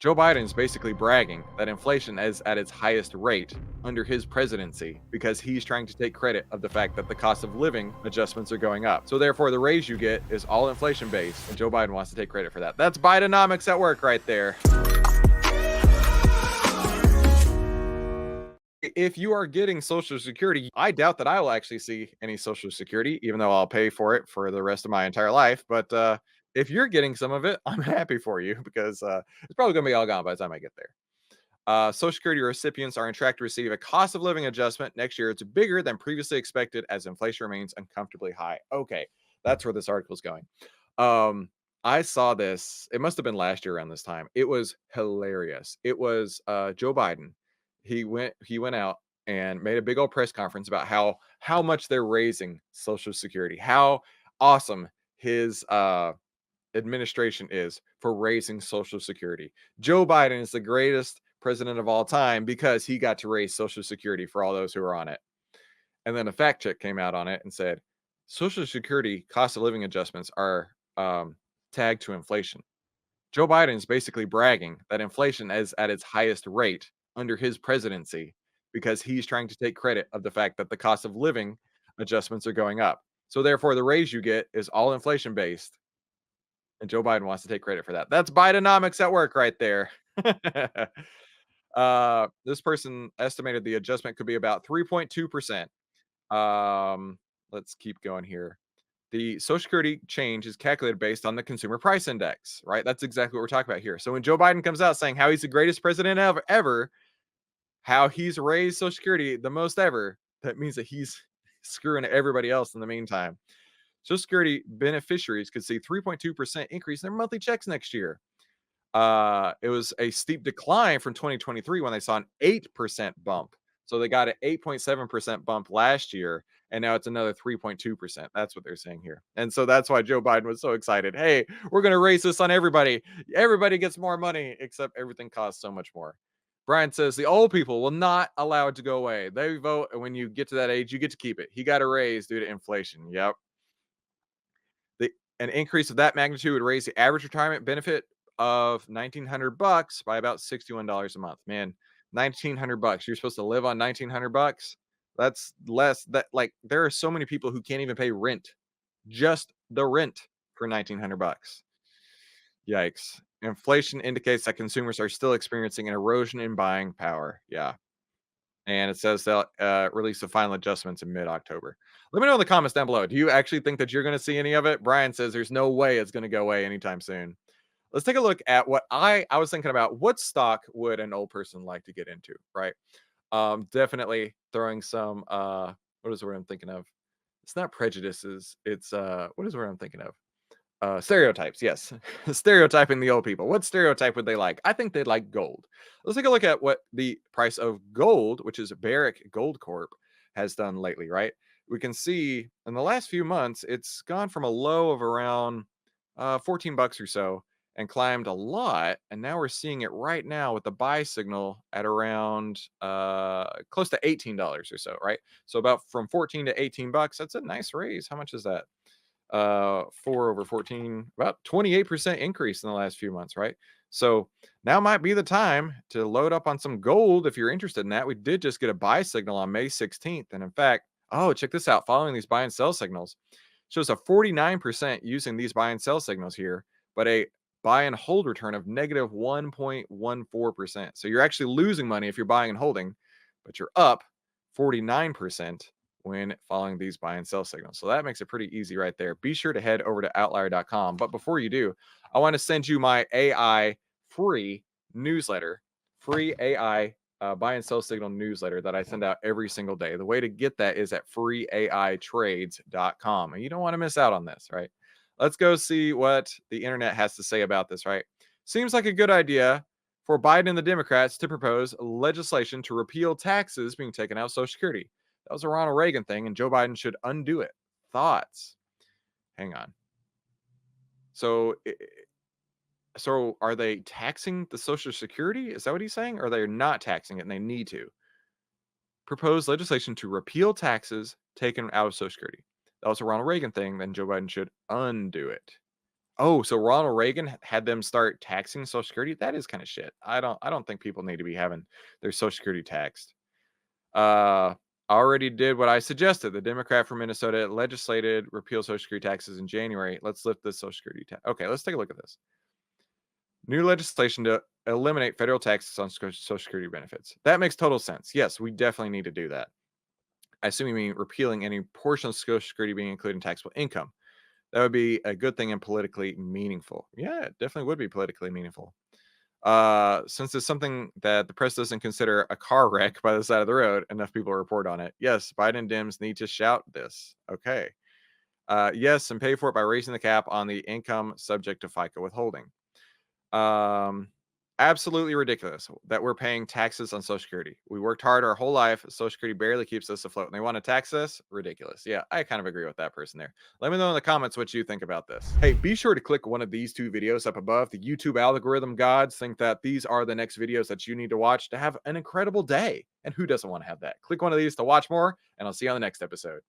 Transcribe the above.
Joe Biden is basically bragging that inflation is at its highest rate under his presidency because he's trying to take credit of the fact that the cost of living adjustments are going up. So therefore, the raise you get is all inflation based, and Joe Biden wants to take credit for that. That's Bidenomics at work right there. If you are getting Social Security, I doubt that I will actually see any Social Security, even though I'll pay for it for the rest of my entire life. But if you're getting some of it, I'm happy for you because it's probably going to be all gone by the time I get there. Social Security recipients are on track to receive a cost of living adjustment next year. It's bigger than previously expected as inflation remains uncomfortably high. Okay, that's where this article is going. Um, I saw this. It must have been last year around this time. It was hilarious. It was Joe Biden. He went out and made a big old press conference about how much they're raising Social Security, how awesome his administration is for raising Social Security. Joe Biden is the greatest president of all time because he got to raise Social Security for all those who are on it. And then a fact check came out on it and said Social Security cost of living adjustments are tagged to inflation. Joe Biden is basically bragging that inflation is at its highest rate under his presidency because he's trying to take credit of the fact that the cost of living adjustments are going up. So therefore, the raise you get is all inflation based, and Joe Biden wants to take credit for that. That's Bidenomics at work right there. This person estimated the adjustment could be about 3.2%. Let's keep going here. The Social Security change is calculated based on the Consumer Price Index, right? That's exactly what we're talking about here. So when Joe Biden comes out saying how he's the greatest president ever, how he's raised Social Security the most ever, that means that he's screwing everybody else in the meantime. Social Security beneficiaries could see 3.2% increase in their monthly checks next year. It was a steep decline from 2023 when they saw an 8% bump. So they got an 8.7% bump last year, and now it's another 3.2%. That's what they're saying here. And so that's why Joe Biden was so excited. Hey, we're going to raise this on everybody. Everybody gets more money, except everything costs so much more. Brian says the old people will not allow it to go away. They vote, and when you get to that age, you get to keep it. He got a raise due to inflation. Yep. An increase of that magnitude would raise the average retirement benefit of $1,900 by about $61 a month. Man, $1,900. You're supposed to live on $1,900. That's less. That like there are so many people who can't even pay rent, just the rent for $1,900. Yikes! Inflation indicates that consumers are still experiencing an erosion in buying power. Yeah, and it says they'll release the final adjustments in mid-October. Let me know in the comments down below. Do you actually think that you're going to see any of it? Brian says there's no way it's going to go away anytime soon. Let's take a look at what I was thinking about. What stock would an old person like to get into, right? Definitely throwing some what is the word I'm thinking of? It's not prejudices. It's what is the word I'm thinking of? Stereotypes, yes. Stereotyping the old people. What stereotype would they like? I think they'd like gold. Let's take a look at what the price of gold, which is Barrick Gold Corp, has done lately, right? We can see in the last few months, it's gone from a low of around 14 bucks or so and climbed a lot. And now we're seeing it right now with the buy signal at around close to $18 or so, right? So about from 14 to 18 bucks. That's a nice raise. How much is that? 4 over 14, about 28% increase in the last few months, right? So now might be the time to load up on some gold if you're interested in that. We did just get a buy signal on May 16th. And in fact, oh, check this out. Following these buy and sell signals shows a 49% using these buy and sell signals here, but a buy and hold return of negative 1.14%. So you're actually losing money if you're buying and holding, but you're up 49% when following these buy and sell signals. So that makes it pretty easy right there. Be sure to head over to outlier.com. But before you do, I want to send you my AI free newsletter, free AI buy and sell signal newsletter that I send out every single day. The way to get that is at freeaitrades.com. And you don't want to miss out on this, right? Let's go see what the internet has to say about this, right? Seems like a good idea for Biden and the Democrats to propose legislation to repeal taxes being taken out of Social Security. That was a Ronald Reagan thing, and Joe Biden should undo it. Thoughts? Hang on. So, so are they taxing the Social Security? Is that what he's saying? Or they're not taxing it and they need to? Propose legislation to repeal taxes taken out of Social Security. That was a Ronald Reagan thing. Then Joe Biden should undo it. Oh, so Ronald Reagan had them start taxing Social Security? That is kind of shit. I don't think people need to be having their Social Security taxed. Uh, already did what I suggested. The Democrat from Minnesota legislated repeal Social Security taxes in January. Let's lift the Social Security tax. Okay, let's take a look at this. New legislation to eliminate federal taxes on Social Security benefits. That makes total sense. Yes, we definitely need to do that. I assume you mean repealing any portion of Social Security being included in taxable income. That would be a good thing and politically meaningful. Yeah, it definitely would be politically meaningful. Since it's something that the press doesn't consider a car wreck by the side of the road, enough people report on it. Yes, Biden Dems need to shout this. Okay. Yes, and pay for it by raising the cap on the income subject to FICA withholding. Um, absolutely ridiculous that we're paying taxes on Social Security. We worked hard our whole life. Social Security barely keeps us afloat, and they want to tax us. Ridiculous. Yeah, I kind of agree with that person there. Let me know in the comments what you think about this. Hey, be sure to click one of these two videos up above. The YouTube algorithm gods think that these are the next videos that you need to watch to have an incredible day. And who doesn't want to have that? Click one of these to watch more, and I'll see you on the next episode.